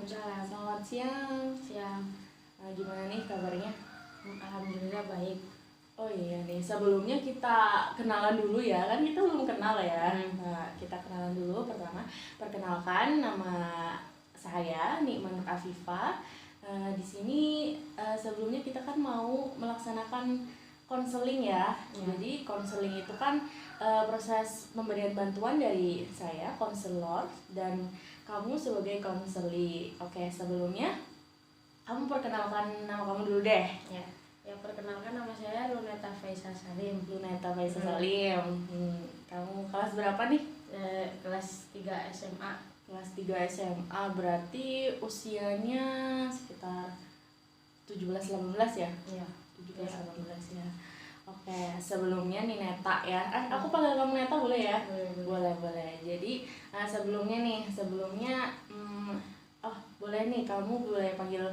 Waalaikumsalam. Selamat siang. Siang. Gimana nih kabarnya? Alhamdulillah baik. Oh iya nih, sebelumnya kita kenalan dulu ya, kan kita belum kenal ya. Nah, kita kenalan dulu pertama. Perkenalkan, nama saya Nikman Afifah. Di sini sebelumnya kita kan mau melaksanakan konseling ya. Jadi konseling itu kan proses pemberian bantuan dari saya, konselor, dan kamu sebagai konseli. Oke, sebelumnya kamu perkenalkan nama kamu dulu deh. Ya, perkenalkan nama saya Luneta Faisal Salim. Luneta Faisal Salim. Kamu kelas berapa nih? Kelas 3 SMA. Kelas 3 SMA, berarti usianya sekitar 17-18 ya? Iya. 17-18 ya. Oke, sebelumnya nih Neta ya. Aku panggil kamu Neta boleh ya? Boleh. Jadi sebelumnya boleh nih, kamu boleh panggil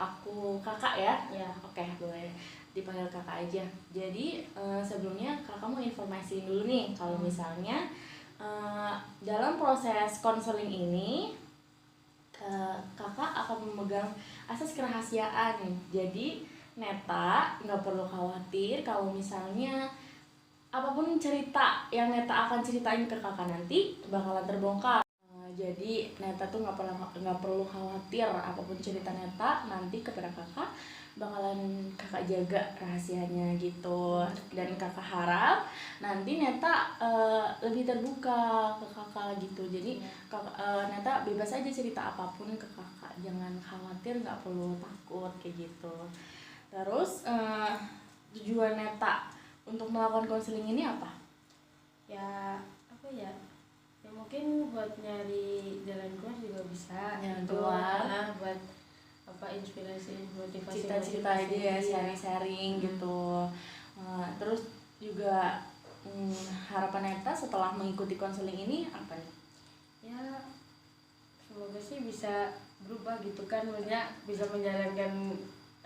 aku kakak ya? Ya. Oke, boleh dipanggil kakak aja. Jadi sebelumnya kakak mau informasiin dulu nih kalau misalnya dalam proses konseling ini kakak akan memegang asas kerahasiaan. Jadi Neta nggak perlu khawatir kalau misalnya apapun cerita yang Neta akan ceritain ke kakak nanti bakalan terbongkar. Jadi Neta tuh nggak perlu khawatir apapun cerita Neta nanti kepada kakak bakalan kakak jaga rahasianya gitu. Dan kakak harap nanti Neta lebih terbuka ke kakak gitu. Jadi Neta bebas aja cerita apapun ke kakak, jangan khawatir, nggak perlu takut kayak gitu. Terus tujuan Neta untuk melakukan konseling ini apa? Ya mungkin buat nyari jalan keluar juga bisa. Jalan keluar. Buat inspirasi, motivasi. Cerita-cerita aja ya, sharing-sharing gitu. Terus juga harapan Neta setelah mengikuti konseling ini apa nih? Ya semoga sih bisa berubah gitu kan, maksudnya bisa menjalankan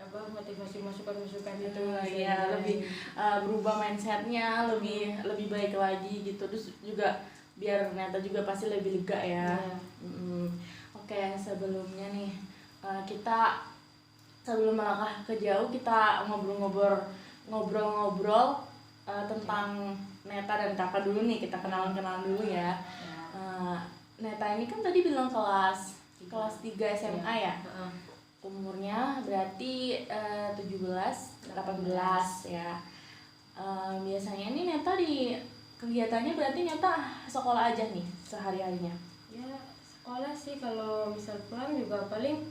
motivasi masukan-masukan itu ya lebih berubah mindsetnya, lebih baik lagi gitu. Terus juga biar Neta juga pasti lebih lega ya. Oke, sebelumnya nih kita sebelum melangkah ke jauh kita ngobrol-ngobrol tentang Neta dan kakak dulu nih, kita kenalan dulu ya. Neta ini kan tadi bilang kelas 3 SMA ya. Umurnya berarti 17-18 ya. Biasanya ini Neta di kegiatannya berarti Neta sekolah aja nih sehari-harinya? Ya sekolah sih, kalau misal pulang juga paling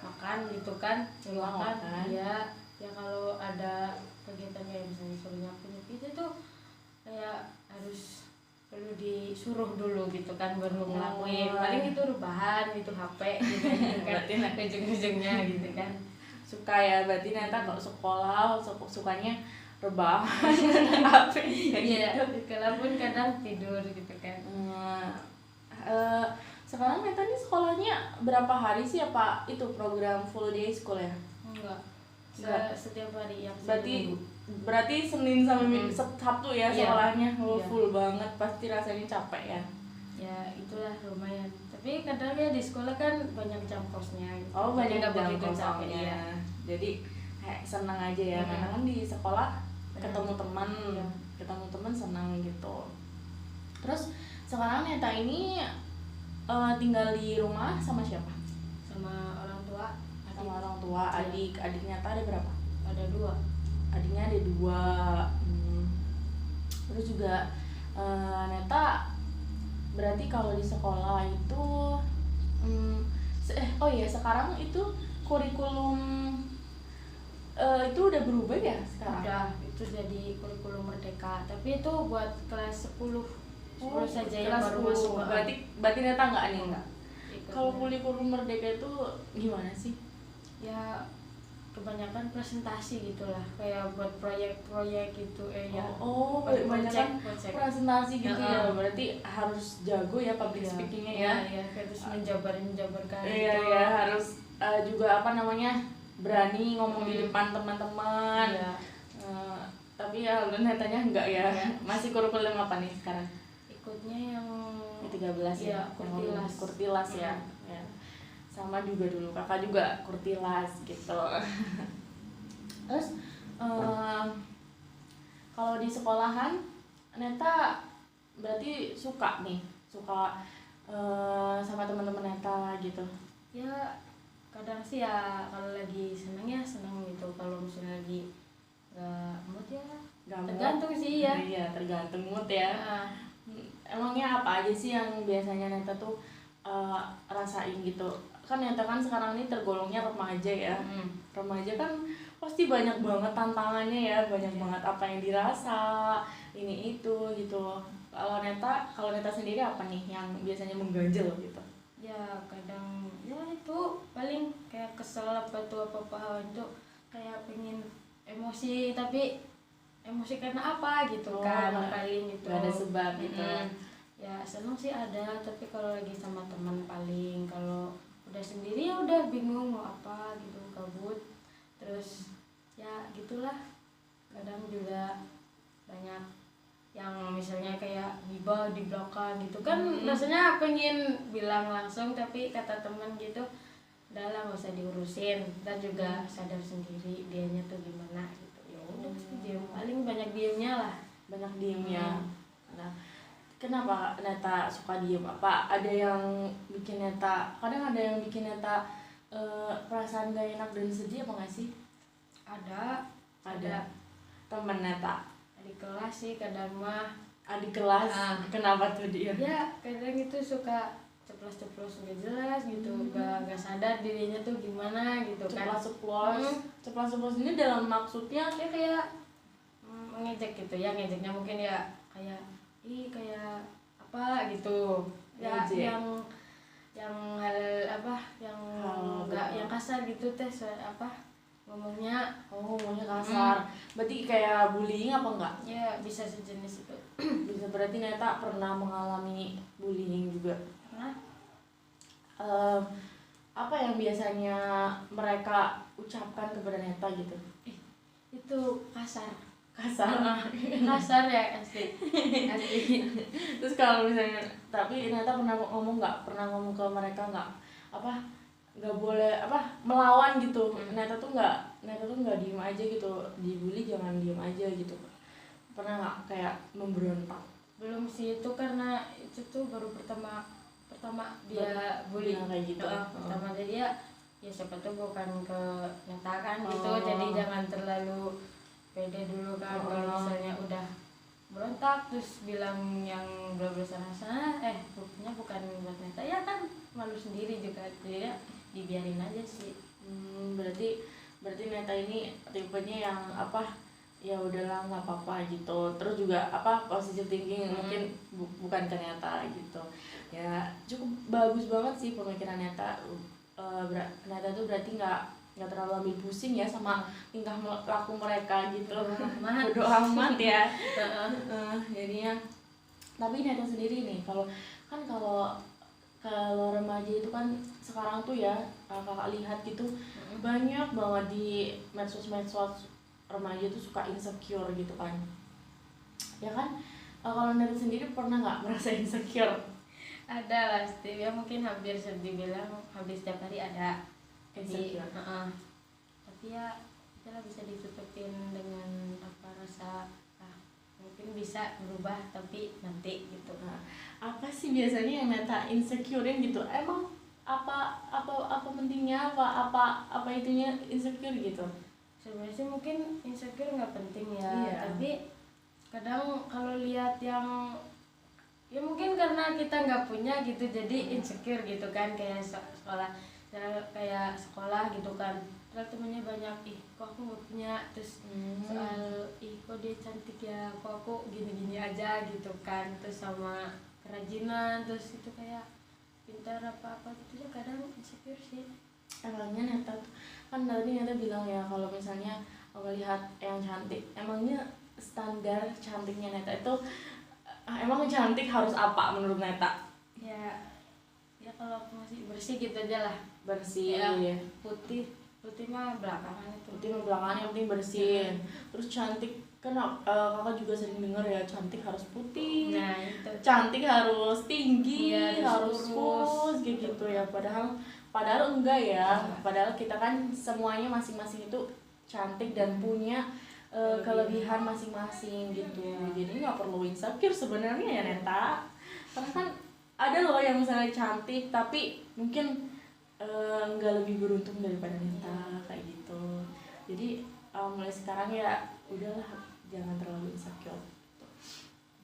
makan gitu kan. Makan. Ya kalau ada kegiatannya misalnya disuruh nyapu itu tuh kayak harus perlu disuruh dulu gitu kan baru ngelakuin. Paling itu rebahan, itu HP gitu kan. Ujung-ujungnya gitu kan. Suka ya berarti Neta kalau sekolah sukanya rebahan HP ya gitu. Kalaupun kadang tidur gitu kan. Sekarang Neta ini sekolahnya berapa hari sih, apa itu program full day school ya? Enggak. Setiap hari yang Berarti Senin sampai Sabtu ya sekolahnya. Full banget, pasti rasanya capek ya. Ya itulah lumayan. Tapi kadang ya di sekolah kan banyak jam kosnya gitu. Banyak jam kosnya ya. Jadi senang aja ya, karena kan di sekolah ketemu teman senang gitu. Terus sekarang Neta ini tinggal di rumah sama siapa? Sama orang tua. Adiknya ada berapa? Ada 2. Adiknya ada 2. Terus juga Neta berarti kalau di sekolah itu sekarang itu kurikulum itu udah berubah ya sekarang? Udah, itu jadi kurikulum merdeka. Tapi itu buat kelas 10 saja yang baru masuk. Berarti Neta enggak. Kalau kurikulum merdeka itu gimana sih? Ya kebanyakan presentasi gitulah, kayak buat proyek-proyek gitu kebanyakan presentasi gitu ya. Berarti harus jago ya public speakingnya ya. Harus menjabarkan gitu. Harus juga berani ngomong di depan teman-teman. Tapi ya Netanya enggak ya. Masih kurikulum apa nih sekarang? Ikutnya yang 13 ya. Kurtilas. Kurtilas ya. Sama juga dulu, kakak juga kurtilas gitu. Terus kalau di sekolahan Neta berarti suka sama teman-teman Neta gitu. Ya kadang sih ya kalau lagi seneng ya seneng gitu, kalau misalnya lagi nggak mood ya tergantung sih ya. Iya, tergantung mood ya. Emangnya apa aja sih yang biasanya Neta tuh rasain gitu? Kan Neta kan sekarang ini tergolongnya remaja ya. Remaja kan pasti banyak banget tantangannya ya, banyak banget apa yang dirasa, ini itu gitu. Kalau Neta sendiri apa nih yang biasanya mengganjal gitu? Ya kadang ya itu paling kayak kesel apa tuh apa itu, kayak pengen emosi tapi emosi karena apa gitu kan, paling gitu. Gak ada sebab gitu. Ya seneng sih ada, tapi kalau lagi sama teman paling, kalau udah sendiri ya udah bingung mau apa gitu, kabut terus ya gitulah. Kadang juga banyak yang misalnya kayak gibah di belakang gitu kan, rasanya pengen bilang langsung tapi kata teman gitu udah lah nggak usah diurusin, kita juga sadar sendiri dianya tuh gimana gitu. Ya udah diam, paling banyak diemnya lah. Nah, kenapa Neta suka diem? Apa ada yang bikin Neta, kadang ada yang bikin Neta perasaan gak enak dan sedih apa nggak sih? Ada Temen Neta di kelas sih kadang mah. adik kelas. Kenapa tuh dia? Ya kadang itu suka ceplos-ceplos nggak jelas gitu, nggak sadar dirinya tuh gimana gitu kan. Ceplos ini dalam maksudnya Dia kayak mengejek gitu ya, ngejeknya mungkin ya kayak kayak apa gitu ya, Ngejek. yang hal apa yang enggak yang kasar gitu teh, ngomongnya kasar. Berarti kayak bullying apa enggak? ya bisa sejenis itu. Bisa, berarti Neta pernah mengalami bullying juga. Karena Apa yang biasanya mereka ucapkan kepada Neta gitu? itu kasar ya asli. Terus kalau misalnya, tapi Neta pernah ngomong ke mereka nggak boleh melawan gitu. Neta tuh nggak diem aja gitu, dibully jangan diem aja gitu. Pernah nggak kayak memberontak? Belum sih, itu karena itu tuh baru pertama dia bully kayak gitu. Pertama dia ya siapa tuh bukan ke Neta kan gitu, jadi jangan terlalu pede dulu kan. Kalau misalnya udah berontak terus bilang yang bla bla sana buktinya bukan buat Neta ya kan, malu sendiri juga, jadi ya dibiarin aja sih. Berarti Neta ini tipenya yang ya udahlah nggak apa-apa gitu. Terus juga positive thinking mungkin bukan ke Neta gitu ya. Cukup bagus banget sih pemikiran Neta. Neta tuh berarti nggak terlalu ambil pusing ya sama tingkah laku mereka gitu. Bodo amat ya. Jadinya, tapi Neta sendiri nih kalau remaja itu kan sekarang tuh ya, kakak lihat gitu banyak banget di medsos remaja tuh suka insecure gitu kan ya kan. Kalau Neta sendiri pernah nggak merasa insecure? Ada pasti ya, mungkin hampir dibilang hampir setiap hari ada insecure. Tapi ya itulah bisa ditutupin dengan rasa mungkin bisa berubah tapi nanti gitu. Apa sih biasanya yang Neta insecurein gitu? Emang apa pentingnya apa itunya insecure gitu? Sebenarnya sih mungkin insecure nggak penting ya, tapi kadang kalau lihat yang ya mungkin karena kita nggak punya gitu jadi insecure gitu kan. Kayak sekolah gitu kan, terus temennya banyak, kok aku nggak punya, terus soal kok dia cantik ya, kok aku gini-gini aja gitu kan. Terus sama kerajinan, terus itu kayak pintar apa gitu ya, kadang insecure sih. Emangnya Neta tuh kan tadi Neta bilang ya kalau misalnya ngelihat yang cantik, emangnya standar cantiknya Neta itu emang cantik harus apa menurut Neta? Ya kalau aku masih bersih gitu aja lah. Bersih ya, putih mah belakangan itu. Putih mah belakangan, yang penting bersih. Terus cantik kan kakak juga sering dengar ya cantik harus putih, Nah itu cantik harus tinggi, Iya, harus lurus. kurus kayak gitu ya. Padahal enggak ya. Padahal kita kan semuanya masing-masing itu cantik dan punya kelebihan masing-masing gitu. Jadi nggak perlu insecure sebenarnya ya Neta. Karena kan ada loh yang misalnya cantik tapi mungkin nggak lebih beruntung daripada Neta kayak gitu. Jadi mulai sekarang ya udahlah, jangan terlalu insecure.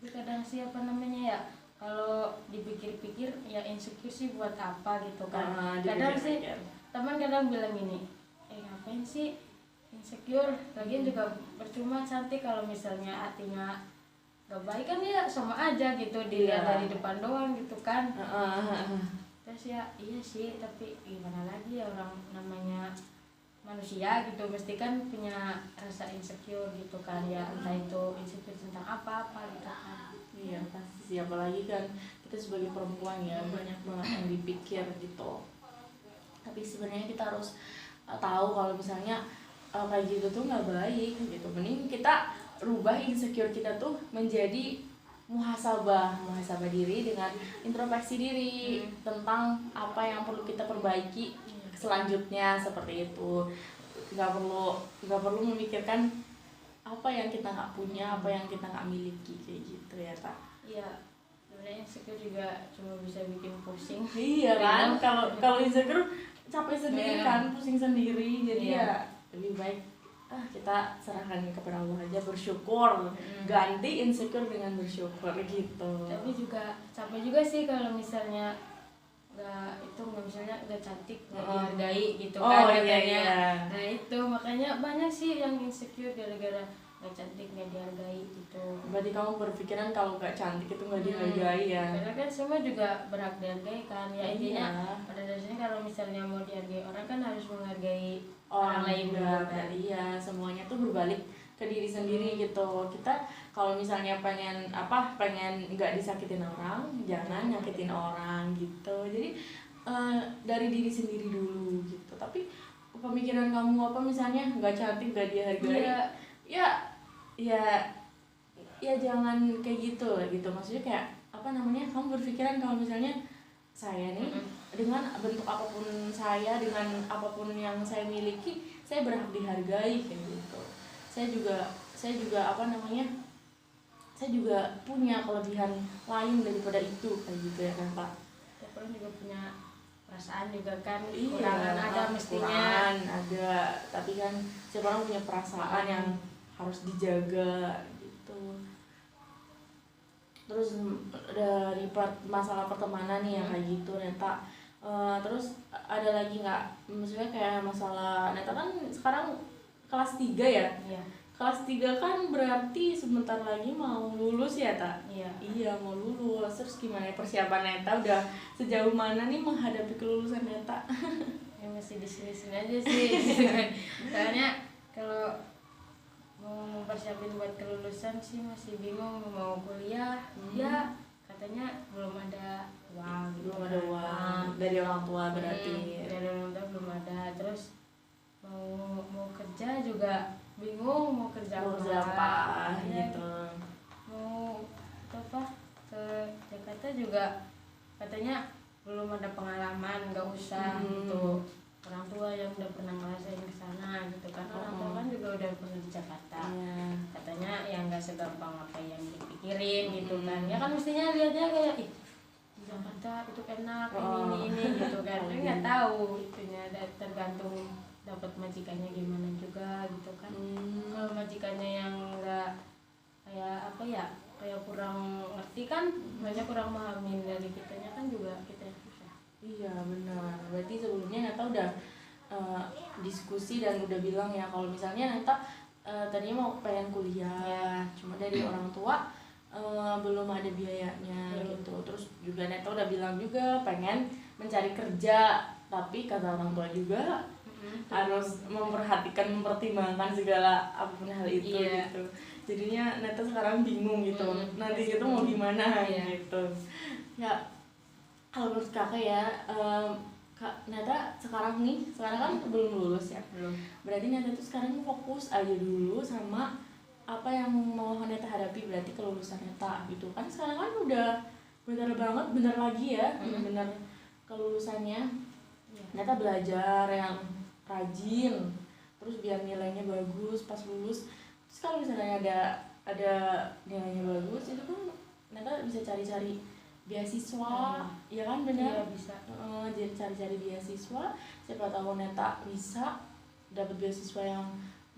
tapi kadang sih apa namanya ya, kalau dipikir-pikir ya insecure sih buat apa gitu kan. Kadang sih teman kadang bilang gini, ngapain sih insecure, lagian juga percuma cantik kalau misalnya hatinya gak baik kan ya sama aja gitu, dilihat dari depan doang gitu kan. Terus ya iya sih, tapi gimana lagi ya, orang namanya manusia gitu mesti kan punya rasa insecure gitu kan ya, entah itu insecure tentang apa-apa gitu kan. Iya pasti, siapa lagi kan kita sebagai perempuan ya banyak banget yang dipikir gitu. Tapi sebenarnya kita harus tahu kalau misalnya kayak gitu tuh nggak baik gitu. Mending kita rubah insecure kita tuh menjadi muhasabah diri dengan introspeksi diri tentang apa yang perlu kita perbaiki selanjutnya, seperti itu. Nggak perlu memikirkan apa yang kita nggak punya, apa yang kita nggak miliki kayak gitu ya tak. Iya, sebenarnya insecure juga cuma bisa bikin pusing. Iya kan, kalau insecure capek sendiri kan, pusing sendiri. Jadi ya lebih baik kita serahkan kepada Allah aja, bersyukur, ganti insecure dengan bersyukur gitu. Tapi juga capek juga sih kalau misalnya nggak cantik, nggak dihargai gitu kan katanya. Iya. Nah itu makanya banyak sih yang insecure gara-gara nggak cantik, nggak dihargai gitu. Berarti kamu berpikiran kalau nggak cantik itu nggak dihargai ya? Karena kan semua juga berhak dihargai kan ya, intinya pada dasarnya kalau misalnya mau dihargai orang kan harus menghargai orang lain juga kan. Iya, semuanya tuh berbalik ke diri sendiri gitu. Kita kalau misalnya pengen nggak disakitin orang, jangan nyakitin orang gitu. Jadi dari diri sendiri dulu gitu. Tapi pemikiran kamu apa misalnya nggak cantik, nggak dihargai, ya jangan kayak gitu. Maksudnya kayak apa namanya, kamu berpikiran kalau misalnya saya nih dengan bentuk apapun saya, dengan apapun yang saya miliki, saya berhak dihargai kayak gitu. Saya juga apa namanya, saya juga punya kelebihan lain daripada itu kayak gitu ya kan Pak. Tiap orang juga punya perasaan juga kan, Iya, kurangan ada mestinya. Kurangan ada, tapi kan setiap orang punya perasaan yang harus dijaga gitu. Terus dari masalah pertemanan nih yang kayak gitu Neta, terus ada lagi nggak, maksudnya kayak masalah Neta kan sekarang kelas 3 ya? Iya. Kelas 3 kan berarti sebentar lagi mau lulus ya tak? Iya mau lulus. Terus gimana persiapan Neta, udah sejauh mana nih menghadapi kelulusan Neta? Ya masih di sini aja sih. Soalnya kalau mau mempersiapin buat kelulusan sih masih bingung mau kuliah. Ya katanya belum ada uang gitu. Belum ada uang dari orang tua berarti. Dari orang tua belum ada. Terus mau kerja juga bingung mau kerja apa ya, gitu. Mau ke Jakarta juga katanya belum ada pengalaman, nggak usah gitu. Orang tua yang udah pernah ngerasain ke sana gitu kan. Orang tua kan juga udah pernah di Jakarta. Katanya ya nggak segampang apa yang dipikirin gitu kan. Ya kan mestinya lihatnya kayak di Jakarta itu enak, ini gitu kan. Tapi nggak tahu itunya, tergantung dapat majikannya gimana juga gitu kan. Kalau majikannya yang nggak kayak kurang ngerti kan, banyak kurang memahamin dari kitanya kan juga kita yang susah. Iya benar. Berarti sebelumnya Neta udah diskusi dan udah bilang ya kalau misalnya Neta tadinya mau pengen kuliah, cuma dari orang tua belum ada biayanya gitu. Terus juga Neta udah bilang juga pengen mencari kerja, tapi kata orang tua juga harus mempertimbangkan segala apapun hal itu gitu. Jadinya Neta sekarang bingung gitu, nanti gitu mau gimana gitu. Ya kalau menurut kakak ya, Neta sekarang kan belum lulus ya. Belum. Berarti Neta tuh sekarang fokus aja dulu sama apa yang mau Neta hadapi berarti kelulusan Neta gitu kan. Sekarang kan udah bener banget, bener lagi ya, bener kelulusannya. Neta belajar yang rajin, terus biar nilainya bagus pas lulus. Terus kalau misalnya ada nilainya bagus, itu kan Neta bisa cari-cari beasiswa, ya kan benar? Iya, bisa. Jadi cari-cari beasiswa, siapa tahu Neta bisa dapat beasiswa yang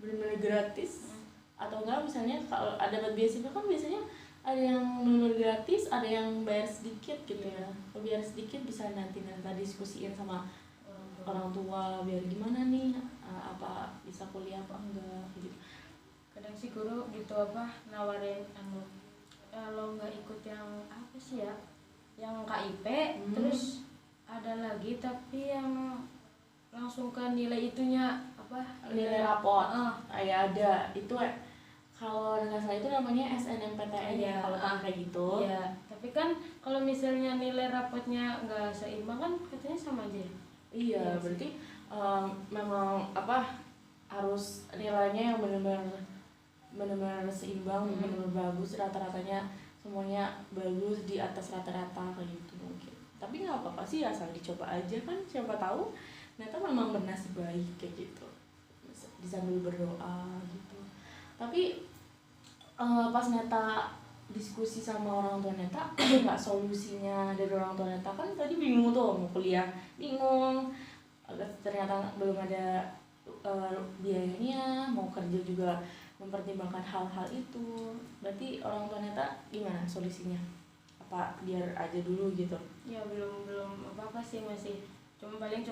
benar-benar gratis. Atau enggak misalnya kalau ada dapat beasiswa kan biasanya ada yang benar-benar gratis, ada yang bayar sedikit gitu ya. Kalau bayar sedikit bisa nanti diskusiin sama orang tua biar gimana nih, apa bisa kuliah apa enggak gitu. Kadang sih guru gitu nawarin kalau nggak ikut yang apa sih ya, yang KIP terus ada lagi tapi yang langsung ke nilai itunya nilai raport. Ya ada itu kalau nggak salah itu namanya SNMPTN ya kalau kayak gitu. Iya, tapi kan kalau misalnya nilai rapotnya nggak seimbang kan katanya sama aja. Iya, berarti memang harus nilainya yang benar-benar seimbang, benar-benar bagus, rata-ratanya semuanya bagus di atas rata-rata kayak gitu mungkin. Tapi nggak apa-apa sih, asal dicoba aja kan, siapa tahu Neta memang bernasib baik kayak gitu, sambil berdoa gitu. Tapi pas Neta diskusi sama orang tua Neta, ada nggak solusinya dari orang tua Neta? Kan tadi bingung tuh mau kuliah, bingung, ternyata belum ada biayanya, mau kerja juga mempertimbangkan hal-hal itu. Berarti orang tua Neta gimana solusinya? Apa biar aja dulu gitu? Ya belum apa-apa sih, masih cuma bilang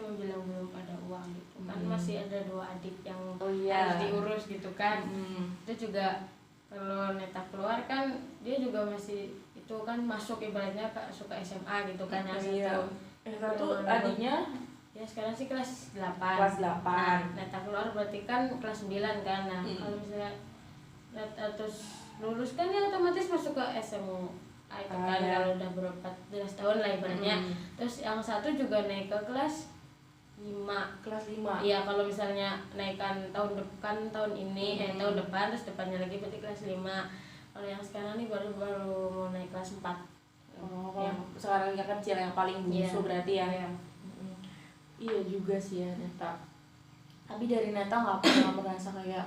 belum ada uang gitu kan. Masih ada 2 adik yang harus diurus gitu kan. Itu juga kalau Neta keluar kan dia juga masih itu kan masuk ibaratnya suka SMA gitu kan. Yang satu adiknya ya sekarang sih kelas 8. Nah, Neta keluar berarti kan kelas 9 kan. Nah, kalau misalnya Neta terus lulus kan dia otomatis masuk ke SMA itu kan. Kalau udah berapa 14 tahun lah ibaratnya. Terus yang satu juga naik ke kelas 5. Iya, kalau misalnya naikkan tahun depan, tahun ini tahun depan, terus depannya lagi berarti kelas 5. Kalau yang sekarang nih baru mau naik kelas 4. Yang sekarang yang kecil, yang paling bungsu berarti ya. Iya juga sih ya Neta. Tapi dari Neta nggak pernah merasa kayak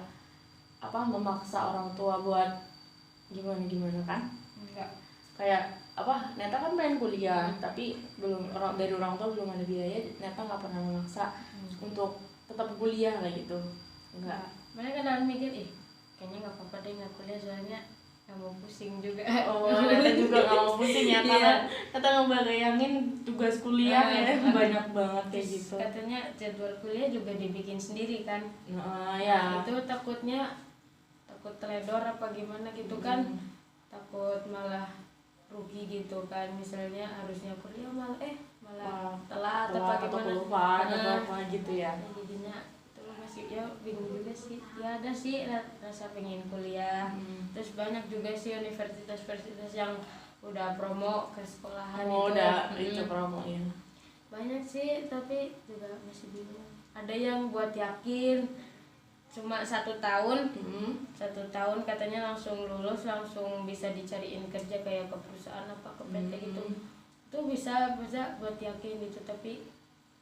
memaksa orang tua buat gimana kan? Enggak. Kayak Neta kan pengen kuliah, tapi dari orang tua belum ada biaya. Neta nggak pernah memaksa untuk tetap kuliah kayak gitu. Enggak. Mereka kadang mikir kayaknya nggak apa-apa deh nggak kuliah, soalnya nggak mau pusing juga. Neta juga nggak mau pusing ya, karena Neta ngebayangin tugas kuliah ya banyak banget kayak gitu. Katanya jadwal kuliah juga dibikin sendiri kan. Ya. Itu takut teledor apa gimana gitu kan. Takut malah rugi gitu kan, misalnya harusnya kuliah malah telat apa gimana gitu ya. Jadinya itu masih ya bingung juga sih. Ya ada sih rasa pengen kuliah. Terus banyak juga sih universitas yang udah promo ke sekolahan itu promo ya. Banyak sih, tapi juga masih bingung. Ada yang buat yakin cuma 1 tahun, 1 tahun katanya langsung lulus, langsung bisa dicariin kerja kayak ke perusahaan apa ke PT gitu. Itu bisa buat yakin gitu, tapi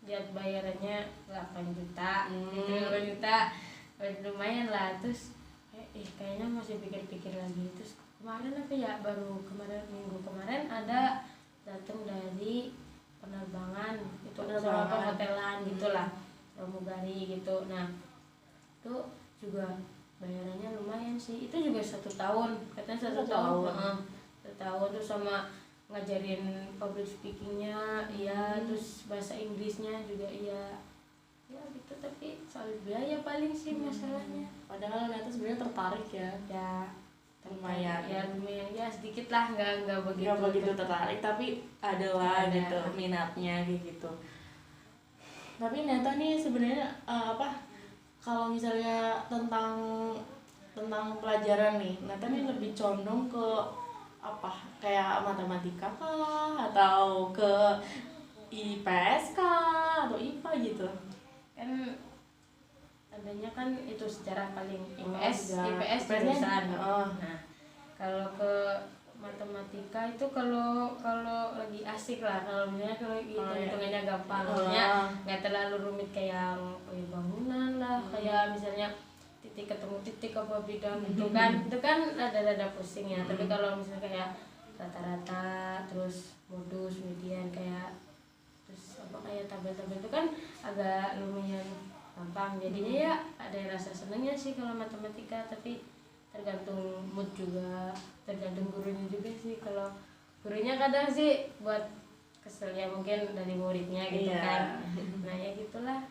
lihat bayarannya 8 juta, 8 juta lumayan lah. Terus kayaknya masih pikir-pikir lagi. Terus kemarin minggu kemarin ada datang dari penerbangan itu sama hotelan gitulah, pramugari gitu. Nah itu juga bayarannya lumayan sih. Itu juga 1 tahun katanya, 1 tahun. 1 tahun terus sama ngajarin public speakingnya terus bahasa Inggrisnya juga ya gitu. Tapi soal biaya paling sih masalahnya. Padahal Neta sebenarnya tertarik ya lumayan ya sedikit lah, nggak begitu tertarik, tapi adalah gitu minatnya kayak gitu. Tapi Neta nih sebenarnya kalau misalnya tentang pelajaran nih, Neta nih lebih condong ke kayak matematika kah, atau ke IPS kah, atau IPA gitu? Kan adanya kan itu sejarah paling Oh, IPS sejarah. IPS IPS-nya? jurusan. Oh. Nah kalau ke matematika itu kalau lagi asik lah, kalau misalnya kalau hitung-hitungannya gampang, maksudnya nggak terlalu rumit kayak bangunan lah, kayak misalnya titik ketemu titik apa bidang itu kan ada pusing ya. Tapi kalau misalnya kayak rata-rata terus modus median kayak terus apa kayak tabel-tabel itu kan agak lumayan gampang, jadinya ya ada rasa senangnya sih kalau matematika. Tapi tergantung mood juga, tergantung gurunya juga sih. Kalau gurunya kadang sih buat kesel ya, mungkin dari muridnya gitu kan. Nah ya gitulah.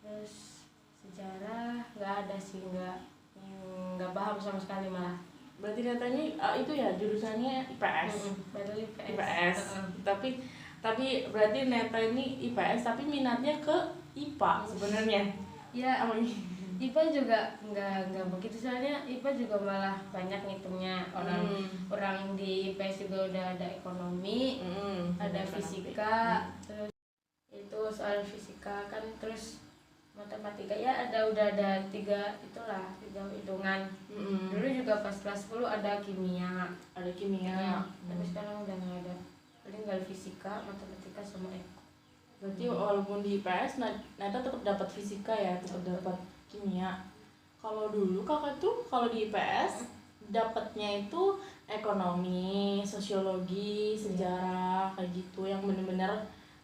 Terus sejarah nggak ada sih, nggak paham sama sekali malah. Berarti katanya itu ya jurusannya IPS. Padahal IPS. IPS. Tapi berarti Neta ini IPS tapi minatnya ke IPA sebenarnya. Ya, IPA juga nggak begitu, soalnya IPA juga malah banyak ngitungnya. Orang di IPS juga udah ada ekonomi, ada fisika, terus itu soal fisika kan, terus matematika ya udah ada tiga hitungan. Dulu juga pas kelas 10 ada kimia. Tapi sekarang udah nggak ada, paling tinggal fisika, matematika sama eko. Berarti walaupun di IPS Neta tetap dapat fisika ya, tetap dapat kimia. Kalau dulu kakak tuh kalau di IPS dapatnya itu ekonomi, sosiologi, sejarah kayak gitu, yang bener-bener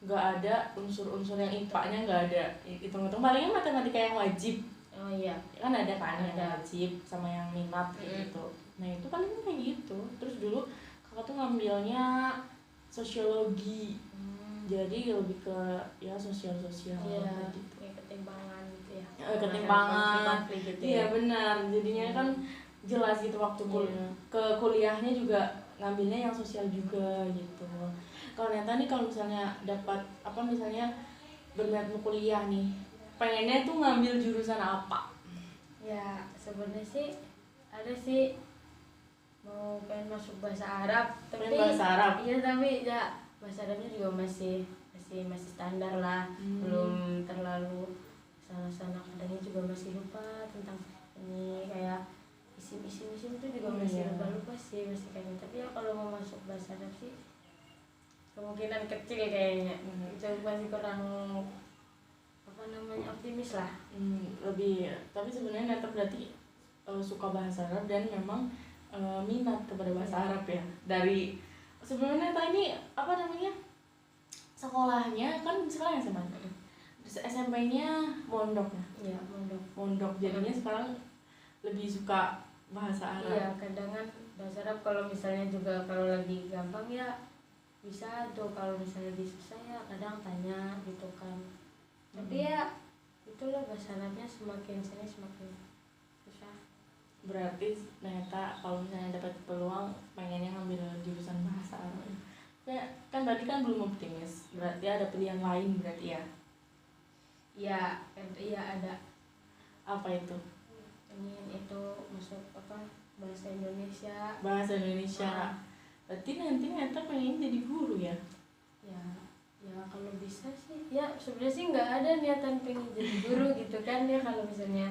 nggak ada unsur-unsur yang IPA-nya nggak ada. Hitung-hitung palingnya matematika yang wajib. Oh iya, Kan ada kan yang wajib sama yang minat gitu. Nah itu paling kayak gitu. Terus dulu kakak tuh ngambilnya sosiologi. Jadi lebih ke ya sosial iya, gitu. kayak ketimbangan gitu ya. Ketimbangan Gitu iya ya. benar, jadinya kan jelas gitu waktu ke kuliahnya juga ngambilnya yang sosial juga gitu. Kalau Neta nih kalau misalnya dapat apa misalnya berminat mau kuliah nih, pengennya tuh ngambil jurusan apa? Ya sebenarnya sih ada sih mau pengen masuk bahasa Arab, tapi bahasa Arab. Iya, tapi ya bahasa Arabnya juga masih standar lah, belum terlalu sana kadangnya juga masih lupa tentang ini, kayak isim itu juga masih lupa sih, masih kayak. Tapi ya kalau mau masuk bahasa Arab sih kemungkinan kecil kayaknya. Itu masih kurang optimis lah. Lebih tapi sebenarnya Neta berarti suka bahasa Arab dan memang minat kepada bahasa Arab ya. Dari sebenarnya Neta ini apa namanya, sekolahnya kan sekarang SMA, terus SMP-nya mondok ya. Mondok jadinya sekarang lebih suka bahasa Arab. Iya, kadang kan bahasa Arab kalau misalnya juga kalau lagi gampang ya bisa tuh, kalau misalnya lagi susah ya kadang tanya gitu kan. Tapi ya itulah, bahasa Arabnya semakin sini semakin susah. Berarti Neta kalau misalnya dapat peluang pengennya ngambil jurusan bahasa Arab. Ya, kan tadi kan belum optimis, berarti ada pilihan lain berarti ya? Iya ada. Apa itu? Itu masuk bahasa Indonesia. Bahasa Indonesia. Berarti nanti Neta pengen jadi guru ya? Ya kalau bisa sih. Ya sebenarnya sih nggak ada niatan pengen jadi guru gitu kan ya. Kalau misalnya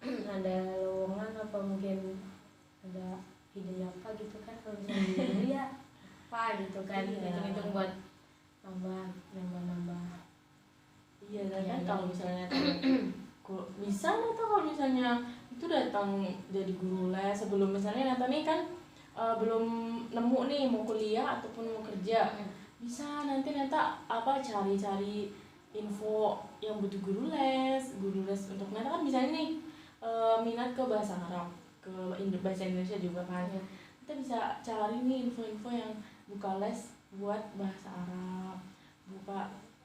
ada lowongan apa mungkin ada ide apa gitu kan, kalau misalnya jadi guru ya apa gitu kan, hitung-hitung buat nambah. Iya kan kalau misalnya bisa Neta kalau misalnya itu datang jadi guru les sebelum misalnya Neta nih kan belum nemu nih mau kuliah ataupun mau kerja, bisa nanti Neta cari-cari info yang butuh guru les untuk Neta kan misalnya nih minat ke bahasa Arab, ke bahasa Indonesia juga kan. Kita bisa cari nih info-info yang buka les buat bahasa Arab,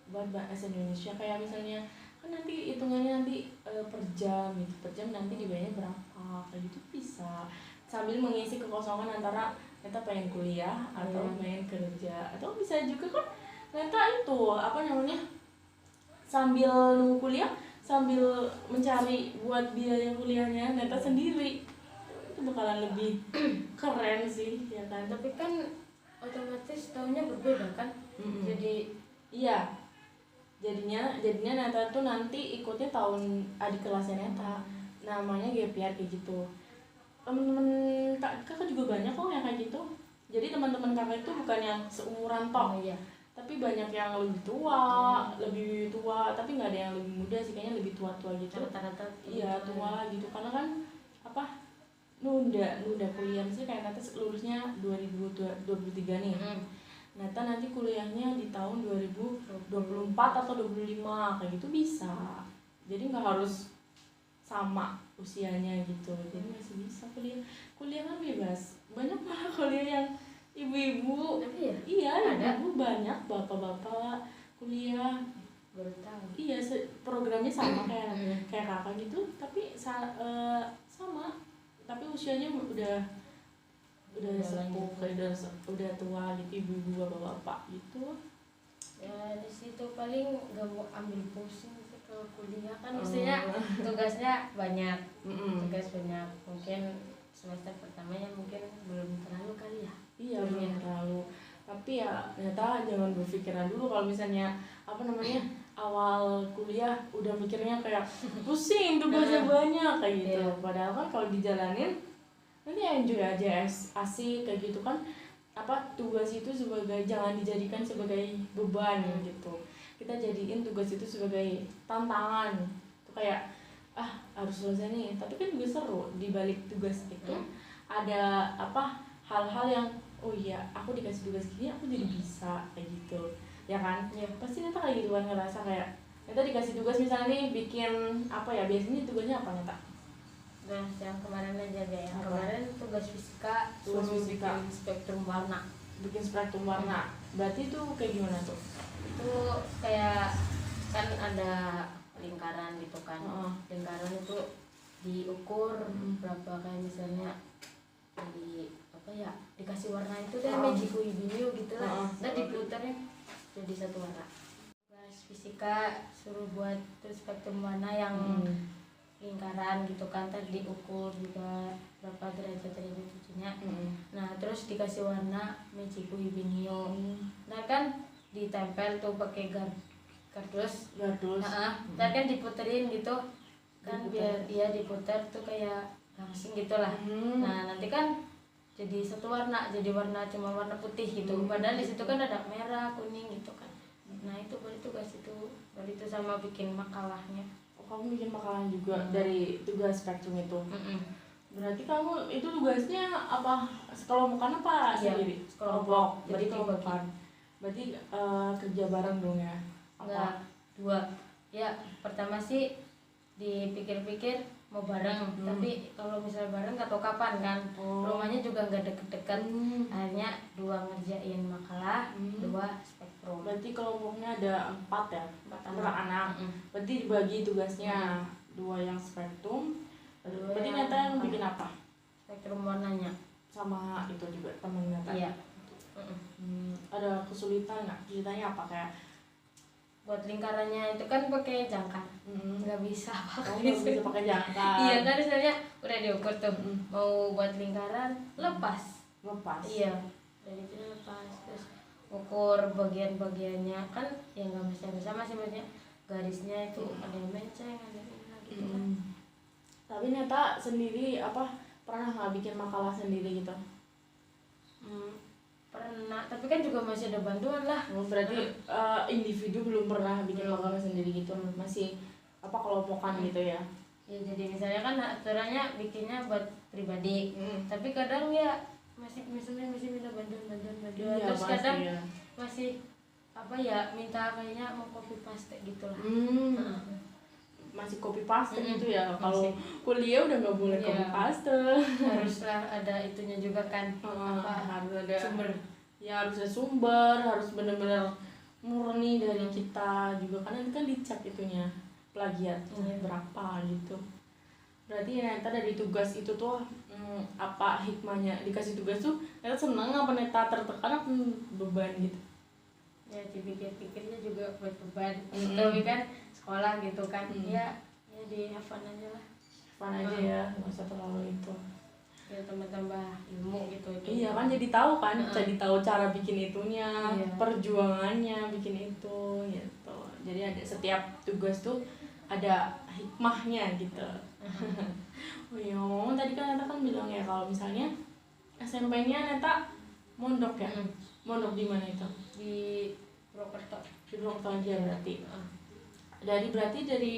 buat bahasa Indonesia, kayak misalnya kan nanti hitungannya nanti per jam gitu, per jam nanti dibayarnya berapa kayak gitu, bisa sambil mengisi kekosongan antara Neta pengen kuliah atau pengen kerja, atau bisa juga kan Neta itu apa namanya sambil nunggu kuliah sambil mencari buat biaya kuliahnya Neta sendiri, itu bakalan lebih keren sih ya kan. Tapi kan otomatis tahunnya berbeda kan. Jadi iya jadinya Neta tuh nanti ikutnya tahun adik kelasnya Neta, namanya gap year kayak gitu. Temen-temen kakak juga banyak kok yang kayak gitu. Jadi teman-teman kakak itu bukan yang seumuran tok, iya. tapi banyak yang lebih tua, lebih tua, tapi nggak ada yang lebih muda sih, kayaknya lebih tua-tua gitu. Rata-rata Iya tua gitu, karena kan apa nunda kuliah sih, kayak Neta lulusnya 2023 nih. Neta nanti kuliahnya di tahun 2024 atau 25 kayak gitu bisa. Jadi nggak harus sama usianya gitu, jadi masih bisa kuliah kan bebas. Banyak malah kuliah yang ibu-ibu. Iya ibu banyak, bapak-bapak kuliah. Baru tahu. Iya programnya sama kayak kakak gitu, tapi sama, tapi usianya udah sepuh, udah tua gitu, ibu-ibu bapak-bapak gitu. Ya di situ paling gak mau ambil pusing sih kalau kuliah kan, maksudnya tugasnya banyak. Tugas banyak, mungkin semester pertamanya mungkin belum terlalu kali ya. Iya belum terlalu, tapi ya ternyata jangan berpikiran dulu kalau misalnya awal kuliah udah mikirnya kayak pusing, tugasnya banyak kayak gitu. Padahal kan kalau dijalanin nanti enjoy aja, asik kayak gitu kan. Tugas itu jangan dijadikan sebagai beban gitu, kita jadiin tugas itu sebagai tantangan. Itu kayak harus selesai nih, tapi kan juga seru di balik tugas itu. Ada hal-hal yang oh iya aku dikasih tugas gini aku jadi bisa kayak gitu ya kan. Pasti Neta kayak gitu kan, ngerasa kayak Neta dikasih tugas misalnya nih bikin biasanya tugasnya apa Neta? Nah, yang kemarin aja deh, yang kemarin tugas fisika, bikin spektrum warna. Bikin spektrum warna, berarti itu kayak gimana tuh? Itu kayak kan ada lingkaran gitu kan. Lingkaran itu diukur berapa, kayak misalnya dikasih warna itu deh Magic Wibinio gitu lah. Nah diputerin jadi satu warna. Tugas fisika suruh buat terus spektrum warna yang lingkaran gitu kan, tadi diukur juga berapa derajat cucinya. Nah terus dikasih warna Magic Wibinio. Nah kan ditempel tuh pakai kardus. Nah kan diputerin gitu kan, biar dia diputer tuh kayak langsing gitulah. Nah nanti kan jadi satu warna, jadi cuma warna putih gitu. Padahal di situ kan ada merah, kuning gitu kan. Nah itu baru tugas itu, baru itu sama bikin makalahnya. Kamu bikin makalah juga dari tugas spektrum itu. Berarti kamu itu tugasnya apa? Sekelompokan apa sendiri? Sekelompok. Berarti kelompokan. Berarti kerja bareng dong ya? Enggak, 2. Ya pertama sih dipikir-pikir mau bareng, tapi kalau misalnya bareng nggak tahu kapan kan. Rumahnya juga nggak deket-deket. Akhirnya 2 ngerjain makalah, 2 spektrum. Berarti kelompoknya ada 4 ya? 4 anak. Berarti dibagi tugasnya, 2 yang spektrum. Berarti Neta yang bikin apa? Spektrum warnanya. Sama itu juga temen Neta? Iya. Ada kesulitan nggak? Ceritanya apa kayak? Buat lingkarannya itu kan pakai jangkar, nggak bisa pakai jangkar. Iya kan, misalnya udah diukur tuh, mau buat lingkaran lepas. Iya, dari itu lepas, terus ukur bagian-bagiannya kan ya nggak bisa sama sih, maksudnya garisnya itu ada yang menceng, ada yang gitu kan. Tapi Neta sendiri pernah nggak bikin makalah sendiri gitu? Pernah, tapi kan juga masih ada bantuan lah. Berarti individu belum pernah bikin makalah sendiri gitu, masih kelompokan gitu ya? Ya jadi misalnya kan aturannya bikinnya buat pribadi, tapi kadang ya masih minta bantuan. Iya, terus kadang masih minta kayaknya mau copy paste gitu lah. Masih copy paste gitu ya? Kalau kuliah udah nggak boleh copy paste. Haruslah ada itunya juga kan. Harus ada sumber. Ya harus ada sumber, harus benar-benar murni dari kita juga, karena kan dicek itunya plagiat berapa gitu. Berarti Neta dari tugas itu tuh apa hikmahnya dikasih tugas tuh? Neta seneng apa Neta tertekan apa beban gitu? Ya dipikir-pikirnya juga buat beban. Tapi kan sekolah gitu kan, ya di have fun aja lah. Fun aja ya, nggak usah terlalu itu. Ya tambah ilmu gitu. Iya kan, jadi tahu kan, jadi tahu cara bikin itunya, perjuangannya bikin itu gitu. Jadi ada setiap tugas tuh ada hikmahnya gitu. Oh iya, ngomong tadi kan Neta kan bilang ya kalau misalnya SMP-nya Neta mondok ya. Mondok di mana itu? Di Purwokerto. Di Purwokerto aja berarti. Berarti dari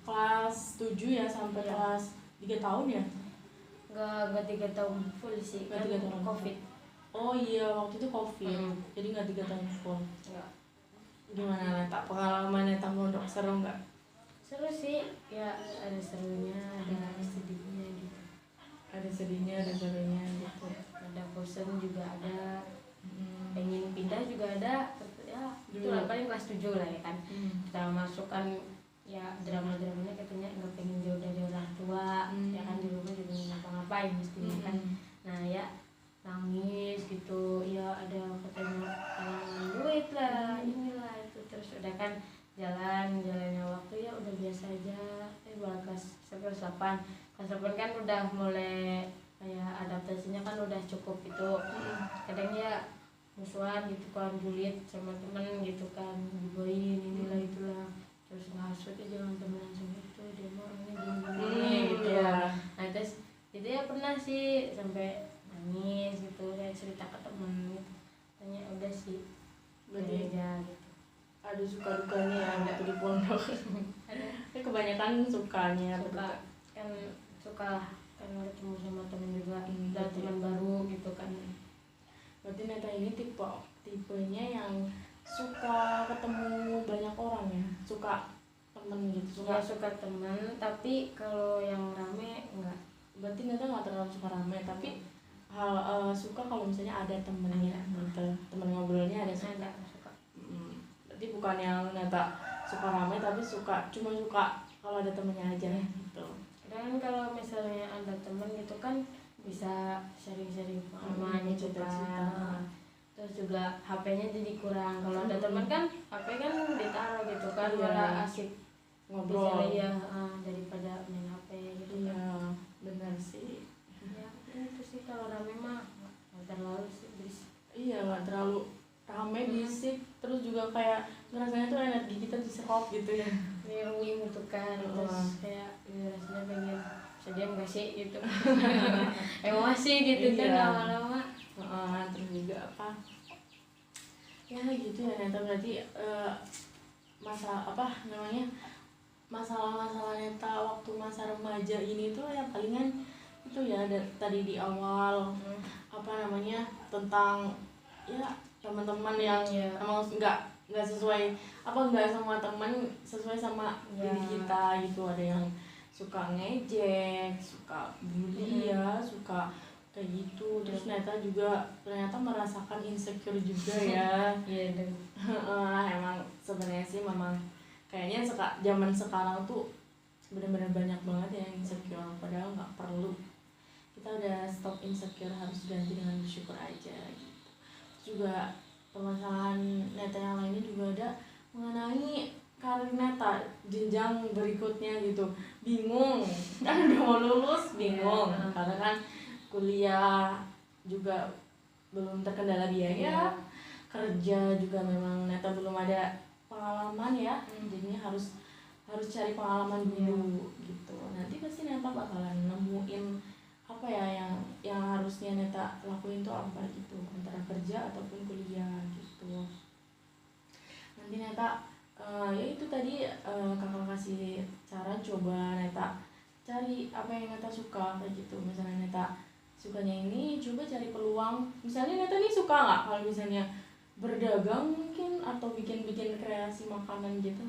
kelas 7 ya sampai kelas 3 tahun ya? Enggak 3 tahun full sih, Nggak kan 3 tahun COVID. Oh iya, waktu itu COVID. Jadi nggak 3 tahun full. Enggak. Gimana Neta? Pengalaman Neta mondok seru nggak? Seru sih, ya ada serunya, ada sedihnya gitu. Ada sedihnya, ada serunya gitu. Ada bosen juga ada, pengen pindah juga ada. Ya itu lah paling kelas 7 lah ya kan. Kita masuk kan ya drama-dramanya katanya nggak pengen jauh dari orang tua, ya kan di rumah juga nggak ngapa-ngapain mestinya kan. Nah ya nangis gitu, ya ada katanya kalangan duit lah, inilah itu, terus udah kan jalannya waktu ya udah biasa aja. Kelas 8 kan udah mulai kayak adaptasinya kan udah cukup itu. Kadang ya musuhan gitu kan, julid sama temen gitu kan, diboin inilah itulah, terus ngasut aja jangan temenan sama itu, dia mau orangnya gini gitu ya. Nah terus itu ya pernah sih sampai nangis gitu, kayak cerita ke temen gitu, tanya udah sih Berarti aja gitu. ada suka dukanya ya waktu di pondok. Ada Kebanyakan sukanya. suka kan, suka kan ketemu sama temen juga, dan teman baru gitu kan. Berarti Neta ini tipenya yang suka ketemu banyak orang ya, suka temen gitu, Suka temen, tapi kalau yang rame enggak. Berarti Neta nggak terlalu suka rame, tapi suka kalau misalnya ada temennya gitu, temen ngobrolnya ada suka. Berarti bukan yang Neta suka rame, tapi cuma suka kalau ada temennya aja gitu. Dan kalau misalnya ada temen gitu kan bisa sharing-sharing pengalaman gitu kan. Terus juga HP-nya jadi kurang. Kalau ada teman kan HP kan ditaruh gitu kan, malah asik ngobrol ya, daripada main HP gitu kan. Iya, benar sih. Ya itu sih, kalau rame mah nggak terlalu sih berisik. Iya, nggak terlalu rame bisik, terus juga kayak ngerasanya tuh energi kita diserap gitu ya. Ngiruin gitu kan, terus kayak rasanya pengen diam gak sih gitu. Emosi gitu kan lama-lama. Terus juga apa ya gitu ya Neta, berarti masalah Neta waktu masa remaja ini tuh ya palingan itu ya tadi di awal tentang ya teman-teman yang emang nggak sesuai, nggak semua teman sesuai sama diri kita gitu. Ada yang suka ngejek, suka bully ya, suka kayak gitu. Terus Neta juga ternyata merasakan insecure juga ya. Iya dan emang sebenarnya sih memang kayaknya zaman sekarang tuh benar-benar banyak banget ya yang insecure, padahal nggak perlu. Kita udah stop insecure, harus ganti dengan bersyukur aja gitu. Juga permasalahan Neta yang lainnya juga ada mengenai karir Neta jenjang berikutnya gitu. Bingung kan, udah mau lulus bingung karena kan kuliah juga belum terkendala biaya, kerja juga memang Neta belum ada pengalaman ya, jadinya harus cari pengalaman dulu gitu. Nanti pasti Neta bakalan nemuin apa ya yang harusnya Neta lakuin tuh apa gitu, antara kerja ataupun kuliah gitu. Nanti Neta ya itu tadi kakak kasih cara, coba Neta cari apa yang Neta suka kayak gitu. Misalnya Neta sukanya ini, coba cari peluang. Misalnya Neta nih suka nggak kalau misalnya berdagang mungkin, atau bikin kreasi makanan gitu?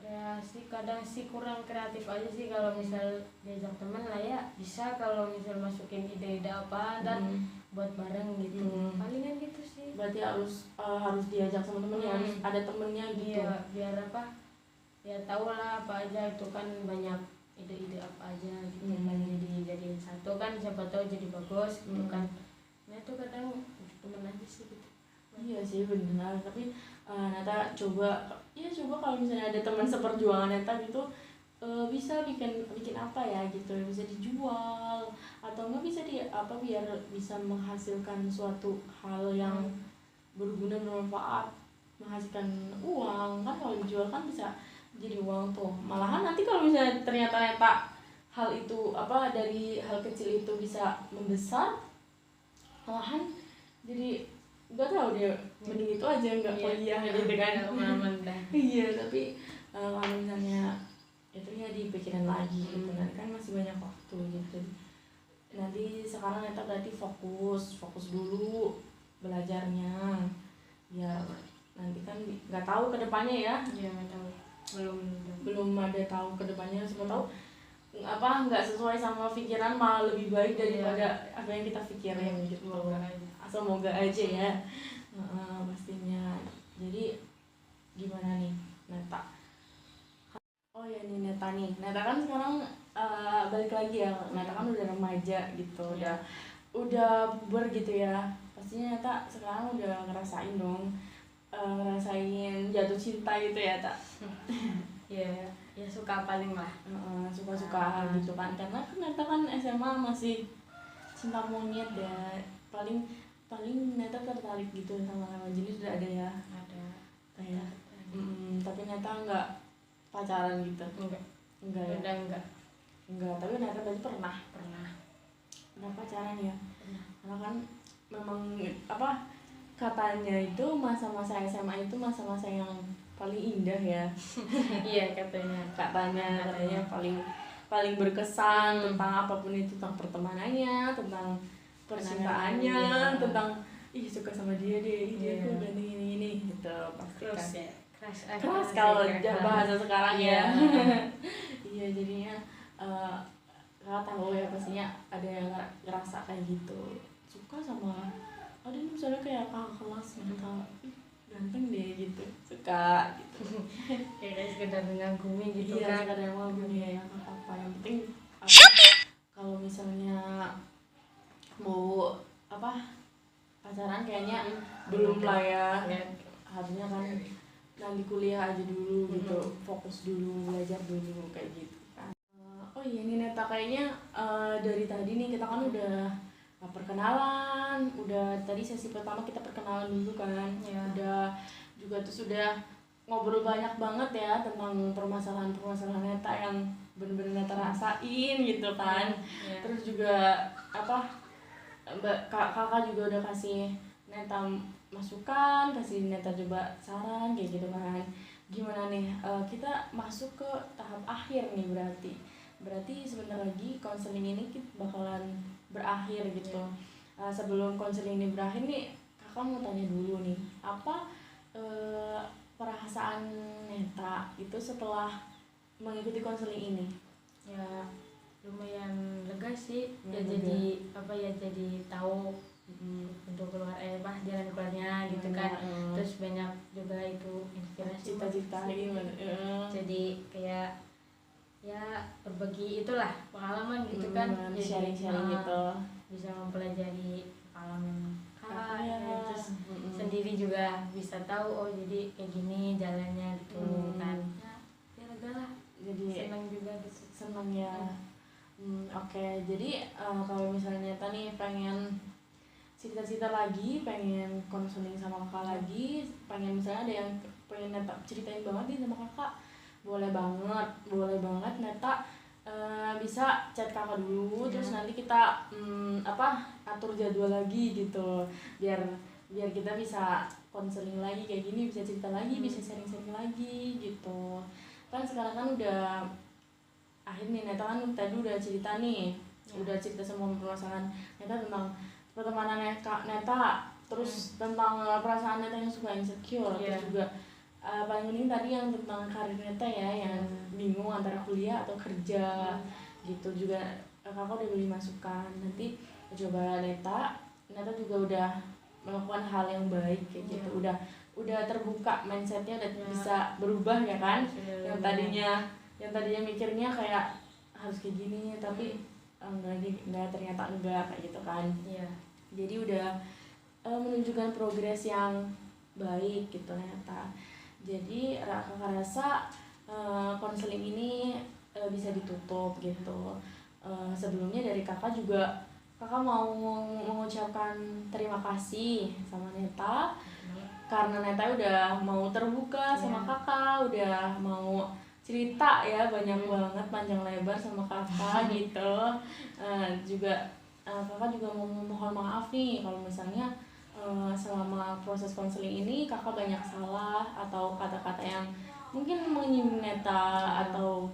kreasi kadang sih kurang kreatif aja sih, kalau misal diajak teman lah ya bisa, kalau misal masukin ide-ide apa dan buat bareng gitu. Palingan gitu sih. Berarti harus diajak sama temen ya, harus ada temennya gitu. Iya, biar apa ya, tahu lah apa aja itu kan, banyak ide-ide apa aja gitu kan, jadiin satu kan, siapa tahu jadi bagus gitu kan. Nah itu kadang temen aja sih gitu. Iya sih benar, tapi Neta coba kalau misalnya ada teman seperjuangan Neta gitu, bisa bikin apa ya gitu, bisa dijual atau nggak bisa biar bisa menghasilkan suatu hal yang berguna, bermanfaat menghasilkan uang kan, kalau dijual kan bisa jadi uang tuh. Malahan nanti kalau misalnya ternyata hal itu dari hal kecil itu bisa membesar, malahan jadi nggak tahu dia mending itu aja nggak kuliah gitu kan. Iya, tapi kalau misalnya itu ya dipikirin lagi gitu kan masih banyak waktu gitu. Nanti sekarang Neta berarti fokus dulu belajarnya, ya nanti kan nggak tahu kedepannya ya. Iya, nggak tahu, belum ada tahu kedepannya. Siapa tahu nggak sesuai sama pikiran malah lebih baik daripada apa yang kita pikirin gitu. Semoga aja ya. Pastinya. Jadi gimana nih Neta? Oh ya nih Neta kan sekarang balik lagi ya. Neta kan udah remaja gitu, udah puber gitu ya. Pastinya Neta sekarang udah ngerasain dong, ngerasain jatuh cinta gitu ya Tak? ya suka paling lah, suka-suka gitu kan. Karena kan Neta kan SMA masih cinta monyet ya, paling Neta tertarik gitu sama lawan jenis udah ada ya? Ada kayak tapi Neta nggak pacaran gitu? Enggak ya? Udah enggak, tapi Neta berarti pernah pacaran ya? Karena kan memang katanya itu masa-masa SMA itu masa-masa yang paling indah ya. Iya, katanya paling berkesan tentang apapun itu, tentang pertemanannya, tentang percintaannya, tentang suka sama dia deh, dia tuh ganteng ini gitu, pasti kan keras kalau bahasa sekarang ya. Iya, jadinya Kakak tahu ya pastinya ada yang ngerasa kayak gitu, suka sama ada yang misalnya kayak kakak kelas gitu, ganteng deh gitu, suka gitu. Kayak sekedar mengagumi gitu. Iya, sekedar mengagumi ya, apa yang penting kalau misalnya mau pacaran kayaknya belum lah ya. Harusnya kan nanti kuliah aja dulu gitu, fokus dulu, belajar dulu kayak gitu kan. Oh iya nih Neta, kayaknya dari tadi nih kita kan udah perkenalan, udah tadi sesi pertama kita perkenalan dulu kan, udah juga terus udah ngobrol banyak banget ya tentang permasalahan Neta yang bener-bener Neta rasain gitu kan. Terus juga kakak juga udah kasih Neta masukan, kasih Neta coba saran kayak gitu kan. Gimana nih, kita masuk ke tahap akhir nih, berarti sebentar lagi konseling ini bakalan berakhir gitu. Sebelum konseling ini berakhir nih, kakak mau tanya dulu nih, apa perasaan Neta itu setelah mengikuti konseling ini? Ya lumayan lega sih, jadi jadi tahu untuk keluar jalan keluarnya gitu kan. Terus banyak juga itu inspirasi, cita-cita gimana, jadi kayak ya berbagi itulah pengalaman gitu kan, sharing gitu, bisa mempelajari pengalaman terus sendiri juga bisa tahu jadi kayak gini jalannya gitu kan. Ya lega lah, jadi senang juga gitu. Senang ya. Oke. Jadi kalau misalnya Neta nih pengen cerita-cerita lagi, pengen konseling sama kakak lagi, pengen misalnya ada yang pengen Neta ceritain banget nih sama kakak, boleh banget Neta bisa chat kakak dulu, terus nanti kita atur jadwal lagi gitu, biar kita bisa konseling lagi kayak gini, bisa cerita lagi, bisa sharing lagi gitu kan. Sekarang kan udah akhir nih, Neta kan tadi udah cerita nih, udah cerita semua permasalahan Neta tentang pertemanan Neta, terus tentang perasaan Neta yang suka insecure, terus juga paling penting tadi yang tentang karir Neta ya, yang bingung antara kuliah atau kerja gitu. Juga kakak udah beri masukan, nanti coba Neta juga udah melakukan hal yang baik kayak gitu, udah terbuka mindsetnya, udah bisa berubah ya kan. Yang tadinya mikirnya kayak harus kayak gini, tapi enggak, ternyata enggak kayak gitu kan. Jadi udah menunjukkan progres yang baik gitu ternyata. Jadi kakak rasa konseling ini bisa ditutup gitu. Sebelumnya dari kakak juga, kakak mau mengucapkan terima kasih sama Neta karena Neta udah mau terbuka sama kakak, udah mau cerita ya banyak banget panjang lebar sama kakak gitu. Juga kakak juga mau mohon maaf nih kalau misalnya selama proses konseling ini kakak banyak salah atau kata-kata yang mungkin menyinggung Neta atau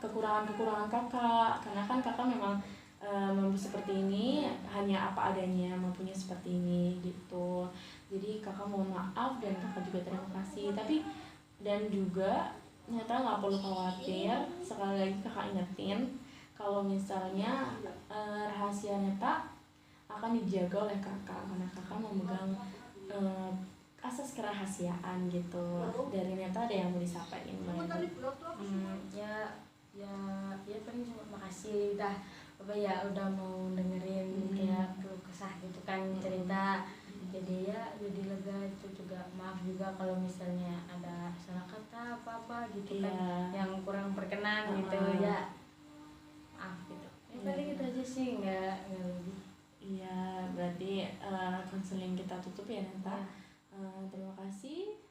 kekurangan-kekurangan kakak, karena kan kakak memang mampu seperti ini hanya apa adanya, mampunya seperti ini gitu. Jadi kakak mohon maaf dan kakak juga terima kasih. Tapi dan juga Neta nggak perlu khawatir, sekali lagi kakak ingetin kalau misalnya rahasia Neta akan dijaga oleh kakak karena kakak memegang asas kerahasiaan gitu. Dari Neta ada yang mau disampaikan ya paling cuma makasih udah mau dengerin kayak keluh kesah gitu kan, cerita. Jadi lega. Itu juga maaf juga kalau misalnya ada salah kata apa gitu kan yang kurang berkenan gitu ya, maaf gitu. Paling itu aja sih, nggak lebih. Iya, berarti konseling kita tutup ya Neta. Terima kasih.